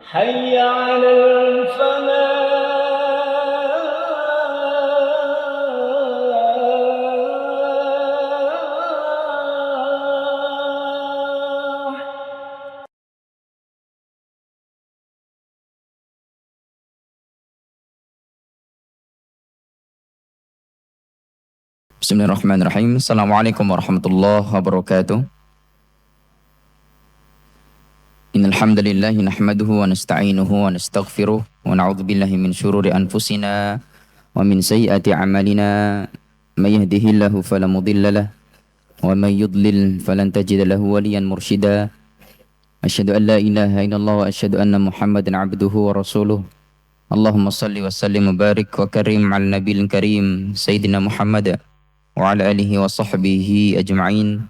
حي على الفلاح. Bismillahirrahmanirrahim. Assalamualaikum warahmatullahi wabarakatuh. Innal hamdalillah nahmaduhu wa nasta'inuhu wa nastaghfiruh wa na'udzu billahi min syururi anfusina wa min sayyiati a'malina. May yahdihillahu fala mudilla lahu wa may yudlil falan tajida lahu waliyan mursyida. Asyhadu an la ilaha illallah wa asyhadu anna Muhammadan 'abduhu wa rasuluh. Allahumma shalli wa sallim wa barik wa karim 'ala nabiyil karim sayyidina Muhammad wa ala alihi wa sahbihi ajma'in.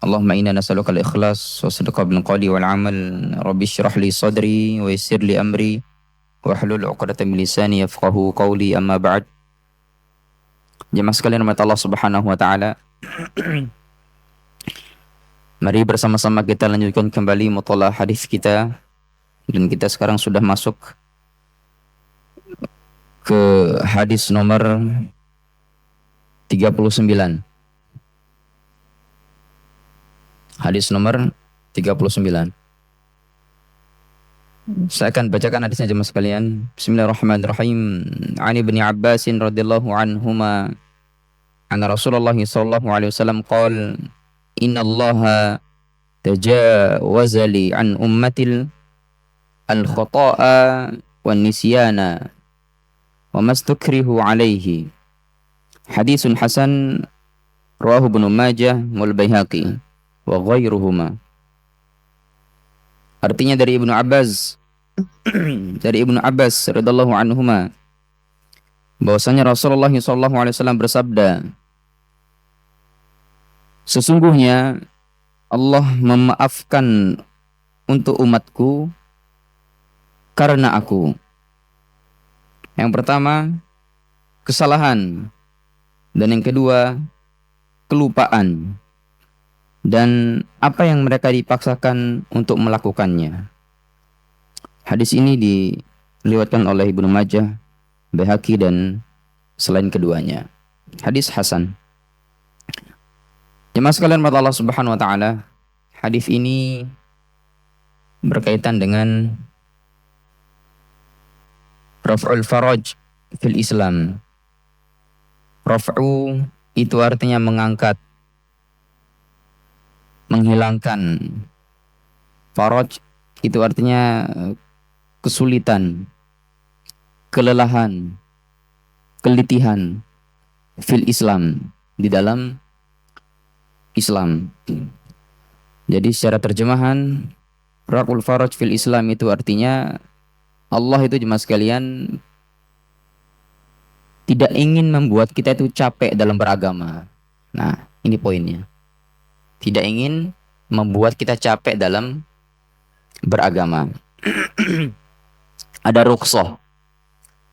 Allahumma inna nas'aluka al-ikhlas wa sidqa bil qawli wal amal. Rabbi shrah li sadri wa yassir li amri wa hlul 'uqdatam min lisani yafqahu qawli, amma ba'd. Jemaah sekalian rahmat Allah Subhanahu wa taala. Mari bersama-sama kita lanjutkan kembali mutalaah hadis kita, dan kita sekarang sudah masuk ke hadis nomor 39. Hadis nomor 39. Saya akan bacakan hadisnya jemaah sekalian. Bismillahirrahmanirrahim. An Ibnu Abbas radhiyallahu anhuma anna Rasulullah sallallahu alaihi wasallam qala innallaha tajawaza li an ummatil al-khata'a wan nisyana wa mastukrihu alaihi. Hadisun hasan rawahu Ibnu Majah wal Baihaqi wa ghairuhuma. Artinya dari Ibnu Abbas radhiyallahu anhuma bahwasanya Rasulullah sallallahu alaihi wasallam bersabda, sesungguhnya Allah memaafkan untuk umatku karena aku. Yang pertama, kesalahan, dan yang kedua, kelupaan, dan apa yang mereka dipaksakan untuk melakukannya. Hadis ini diriwayatkan oleh Ibnu Majah, Baihaqi, dan selain keduanya. Hadis hasan. Jemaah sekalian rahmat Allah Subhanahu wa taala, hadis ini berkaitan dengan raf'ul faraj fil Islam. Raf'u itu artinya mengangkat, menghilangkan. Faraj itu artinya kesulitan, kelelahan, kelitihan fil Islam, di dalam Islam. Jadi secara terjemahan, raf'ul faraj fil Islam itu artinya Allah itu jemaah sekalian tidak ingin membuat kita itu capek dalam beragama. Nah, ini poinnya. Tidak ingin membuat kita capek dalam beragama. Ada rukhsah,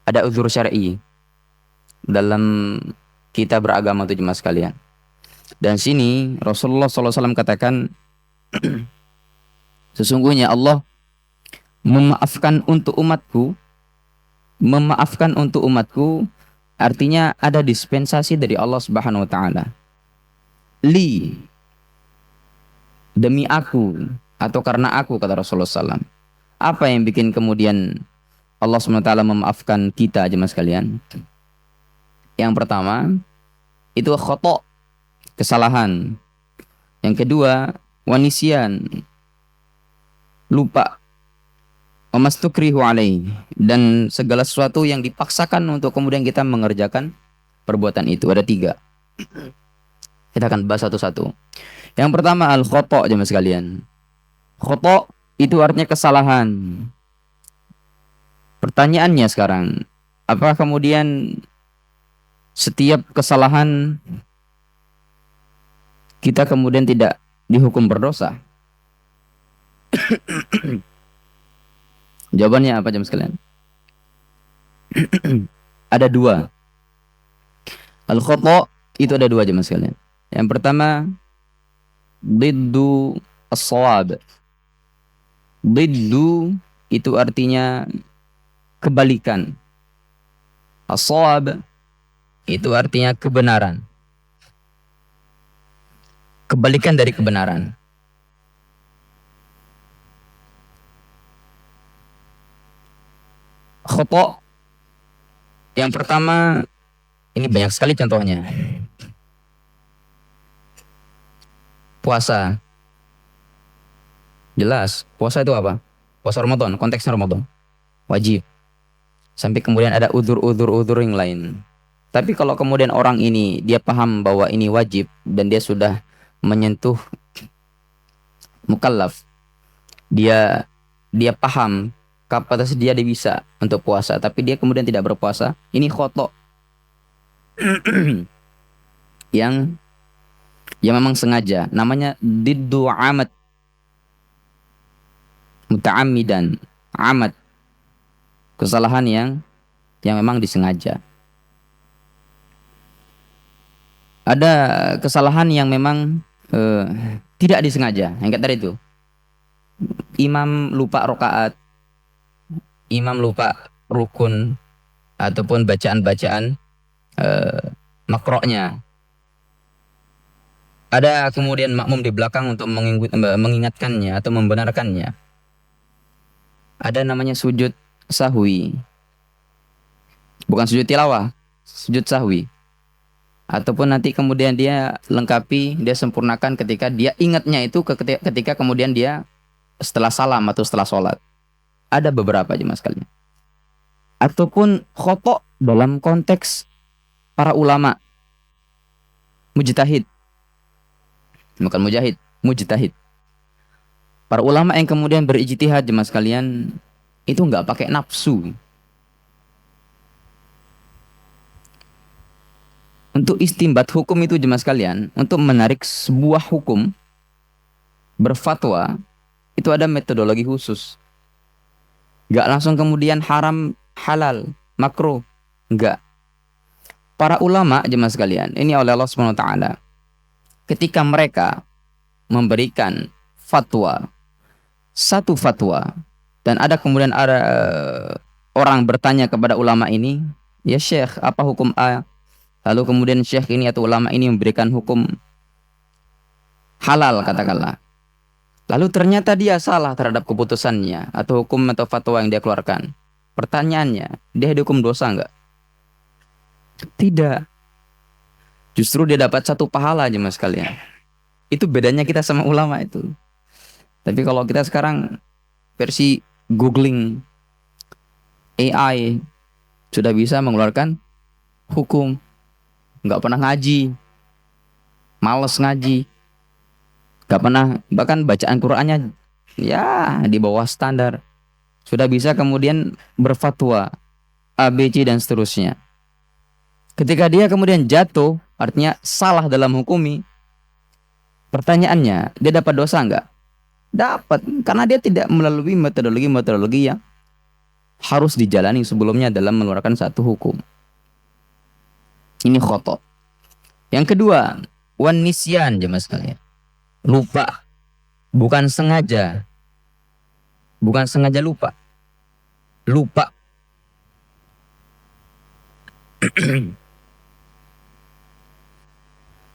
ada uzur syar'i dalam kita beragama itu jemaah sekalian. Dan sini Rasulullah SAW katakan, sesungguhnya Allah memaafkan untuk umatku. Memaafkan untuk umatku artinya ada dispensasi dari Allah Subhanahu wa taala. Li, demi aku, atau karena aku, kata Rasulullah SAW. Apa yang bikin kemudian Allah SWT memaafkan kita jemaah sekalian? Yang pertama, itu khata', kesalahan. Yang kedua, wanisyan, lupa. Wamastukrihu alaih, dan segala sesuatu yang dipaksakan untuk kemudian kita mengerjakan perbuatan itu. Ada 3. Kita akan bahas satu-satu. Yang pertama, al-khata' jemaah sekalian. Khata' itu artinya kesalahan. Pertanyaannya sekarang, apakah kemudian setiap kesalahan kita kemudian tidak dihukum berdosa? Jawabannya apa jemaah sekalian? Ada 2. Al-khata' itu ada 2 jemaah sekalian. Yang pertama, diddu as-shawab. Diddu itu artinya kebalikan. As-shawab itu artinya kebenaran. Kebalikan dari kebenaran. Khata' yang pertama, ini banyak sekali contohnya. Puasa. Jelas, puasa itu apa? Puasa Ramadan, konteksnya Ramadan. Wajib. Sampai kemudian ada udzur yang lain. Tapi kalau kemudian orang ini dia paham bahwa ini wajib dan dia sudah menyentuh mukallaf, dia paham kapasitas dia bisa untuk puasa, tapi dia kemudian tidak berpuasa, ini khata' yang memang sengaja, namanya diddu amad, muta'ammidan, amad, kesalahan yang memang disengaja. Ada kesalahan yang memang tidak disengaja, yang kayak tadi itu. Imam lupa rokaat, imam lupa rukun, ataupun bacaan-bacaan makroknya. Ada kemudian makmum di belakang untuk mengingatkannya atau membenarkannya. Ada namanya sujud sahwi. Bukan sujud tilawah, sujud sahwi. Ataupun nanti kemudian dia lengkapi, dia sempurnakan ketika dia ingatnya itu ketika kemudian dia setelah salam atau setelah sholat. Ada beberapa jemaah sekalian. Ataupun khata' dalam konteks para ulama. Mujtahid. Bukan mujahid, mujtahid. Para ulama yang kemudian berijtihad jemaah sekalian, itu nggak pakai nafsu. Untuk istimbat hukum itu jemaah sekalian, untuk menarik sebuah hukum, berfatwa, itu ada metodologi khusus. Nggak langsung kemudian haram, halal, makruh. Nggak. Para ulama jemaah sekalian, ini oleh Allah SWT, ketika mereka memberikan fatwa, satu fatwa, dan ada kemudian ada orang bertanya kepada ulama ini, ya Syekh, apa hukum A? Lalu kemudian Syekh ini atau ulama ini memberikan hukum halal katakanlah. Lalu ternyata dia salah terhadap keputusannya atau hukum atau fatwa yang dia keluarkan. Pertanyaannya, dia dihukum dosa enggak? Tidak. Justru dia dapat satu pahala aja mas sekalian. Itu bedanya kita sama ulama itu. Tapi kalau kita sekarang versi googling AI sudah bisa mengeluarkan hukum. Nggak pernah ngaji, males ngaji, nggak pernah, bahkan bacaan Qur'annya ya di bawah standar, sudah bisa kemudian berfatwa ABC dan seterusnya. Ketika dia kemudian jatuh, artinya salah dalam hukumi, pertanyaannya, dia dapat dosa nggak? Dapat, karena dia tidak melalui metodologi yang harus dijalani sebelumnya dalam mengeluarkan satu hukum. Ini khata'. Yang kedua, wan nisyan jemaah sekalian. Lupa. Bukan sengaja. Bukan sengaja lupa. Lupa.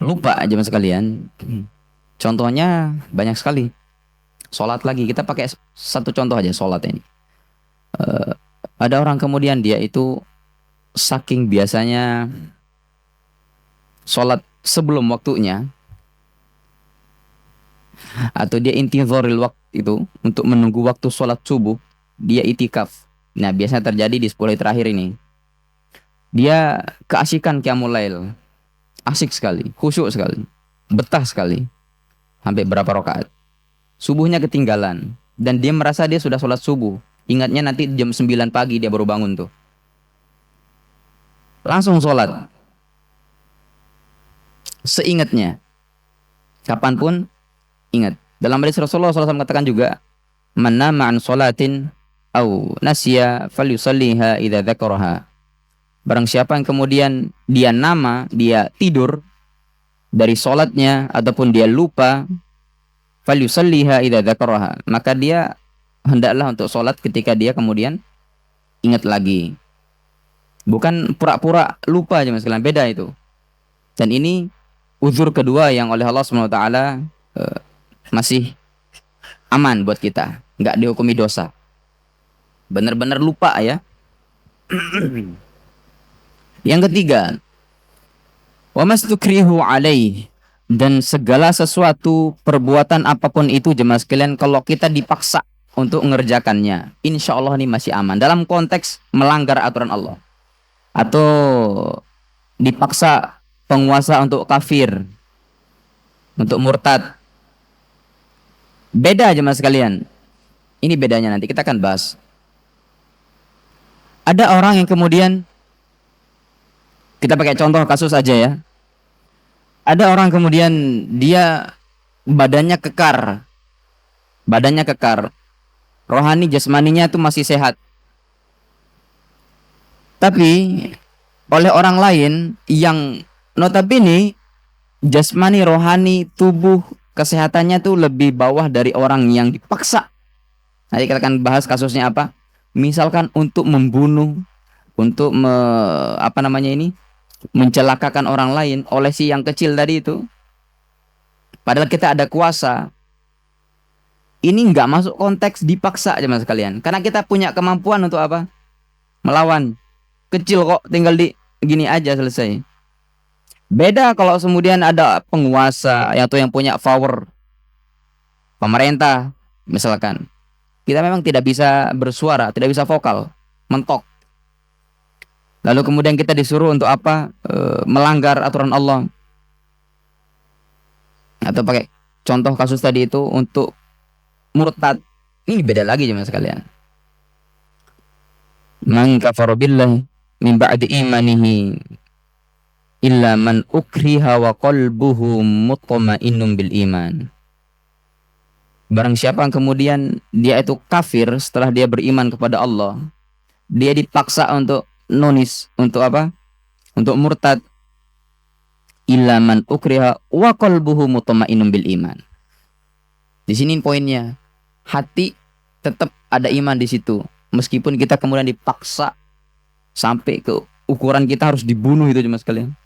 Lupa jemaah sekalian. Contohnya banyak sekali. Sholat lagi. Kita pakai satu contoh aja sholat ini. Ada orang kemudian dia itu saking biasanya sholat sebelum waktunya, atau dia intizaril waktu itu untuk menunggu waktu sholat subuh, dia itikaf. Nah biasanya terjadi di 10 hari terakhir ini. Dia keasikan qiyamul lail, asik sekali, khusyuk sekali, betah sekali, sampai berapa rakaat. Subuhnya ketinggalan dan dia merasa dia sudah sholat subuh. Ingatnya nanti jam 9 pagi dia baru bangun tuh. Langsung sholat. Seingatnya. Kapanpun ingat. Dalam hadis Rasulullah SAW mengatakan juga, man nama an sholatin au nasya falyusalliha idza dzakaraha. Barang siapa yang kemudian dia tidur dari sholatnya ataupun dia lupa, falyusalliha idza dzakaraha, maka dia hendaklah untuk sholat ketika dia kemudian ingat lagi. Bukan pura-pura lupa aja mas sekalian, beda itu. Dan ini uzur kedua yang oleh Allah SWT masih aman buat kita, nggak dihukumi dosa. Benar-benar lupa ya. Yang ketiga, wa mastukrihu alaih, dan segala sesuatu perbuatan apapun itu jemaah sekalian, kalau kita dipaksa untuk mengerjakannya, insya Allah ini masih aman dalam konteks melanggar aturan Allah atau dipaksa penguasa untuk kafir, untuk murtad. Beda jemaah sekalian. Ini bedanya, nanti kita akan bahas. Ada orang yang kemudian, kita pakai contoh kasus aja ya. Ada orang kemudian dia badannya kekar. Badannya kekar. Rohani jasmaninya itu masih sehat. Tapi oleh orang lain yang notabene jasmani, rohani, tubuh, kesehatannya tuh lebih bawah dari orang yang dipaksa. Nanti kita akan bahas kasusnya apa. Misalkan untuk membunuh, untuk mencelakakan orang lain oleh si yang kecil tadi itu. Padahal kita ada kuasa. Ini nggak masuk konteks dipaksa aja mas sekalian. Karena kita punya kemampuan untuk apa? Melawan. Kecil kok, tinggal di gini aja selesai. Beda kalau kemudian ada penguasa atau yang punya power, pemerintah misalkan. Kita memang tidak bisa bersuara, tidak bisa vokal, mentok. Lalu kemudian kita disuruh untuk apa? Melanggar aturan Allah. Atau pakai contoh kasus tadi itu untuk murtad. Ini beda lagi jemaah sekalian. Man kafara billahi min ba'di imanihi illa man ukriha wa qalbuhu mutma'innun bil iman. Barang siapa yang kemudian dia itu kafir setelah dia beriman kepada Allah, dia dipaksa untuk nonis, untuk apa? Untuk murtad. Illa man ukriha wa qalbuhu mutma'innun bil iman. Di sini poinnya, hati tetap ada iman di situ, meskipun kita kemudian dipaksa sampai ke ukuran kita harus dibunuh itu cuma sekalian.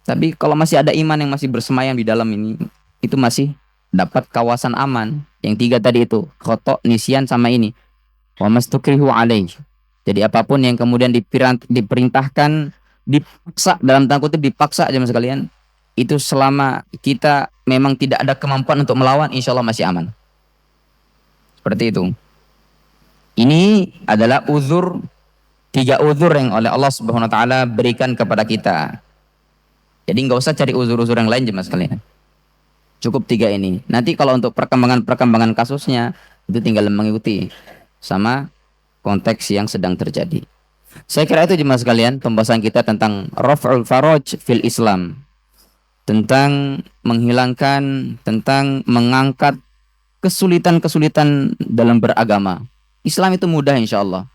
Tapi kalau masih ada iman yang masih bersemayam di dalam ini, itu masih dapat kawasan aman. Yang tiga tadi itu, khotok, nisyan sama ini. Wa mastukrihu alaih. Jadi apapun yang kemudian diperintahkan, dipaksa, dalam tanda kutip dipaksa aja mas sekalian, itu selama kita memang tidak ada kemampuan untuk melawan, insya Allah masih aman. Seperti itu. Ini adalah uzur, 3 uzur yang oleh Allah Subhanahu wa taala berikan kepada kita. Jadi nggak usah cari uzur-uzur yang lain jemaah sekalian. Cukup 3 ini. Nanti kalau untuk perkembangan kasusnya itu tinggal mengikuti sama konteks yang sedang terjadi. Saya kira itu jemaah sekalian pembahasan kita tentang raf'ul faraj fil Islam. Tentang menghilangkan, tentang mengangkat kesulitan-kesulitan dalam beragama. Islam itu mudah insya Allah.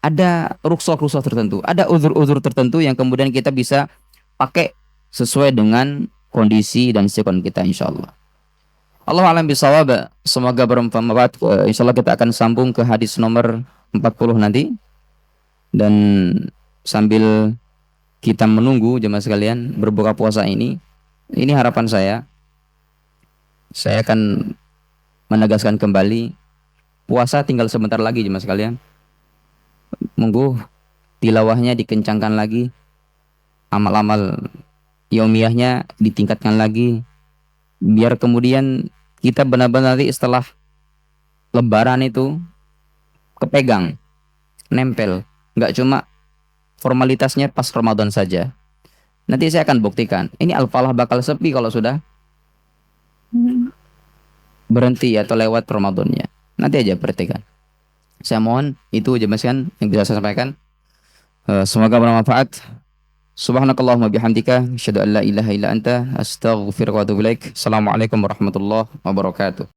Ada rukhsah-rukhsah tertentu, ada uzur-uzur tertentu yang kemudian kita bisa pakai sesuai dengan kondisi dan sikon kita insya Allah. Allah a'lam bishawab. Semoga bermanfaat. Insya Allah kita akan sambung ke hadis nomor 40 nanti. Dan sambil kita menunggu jemaah sekalian berbuka puasa ini harapan saya akan menegaskan kembali, puasa tinggal sebentar lagi jemaah sekalian. Monggo tilawahnya dikencangkan lagi, amal-amal yaumiyahnya ditingkatkan lagi, biar kemudian kita benar-benar nanti setelah lebaran itu kepegang, nempel, nggak cuma formalitasnya pas Ramadan saja. Nanti saya akan buktikan, ini Al-Falah bakal sepi kalau sudah berhenti atau lewat Ramadannya. Nanti aja perhatikan. Saya mohon itu jelaskan yang bisa saya sampaikan. Semoga bermanfaat. Subhanakallahumma bihamdika asyhadu an la ilaha illa anta astaghfiruka wa atubu ilaik. Assalamualaikum warahmatullahi wabarakatuh.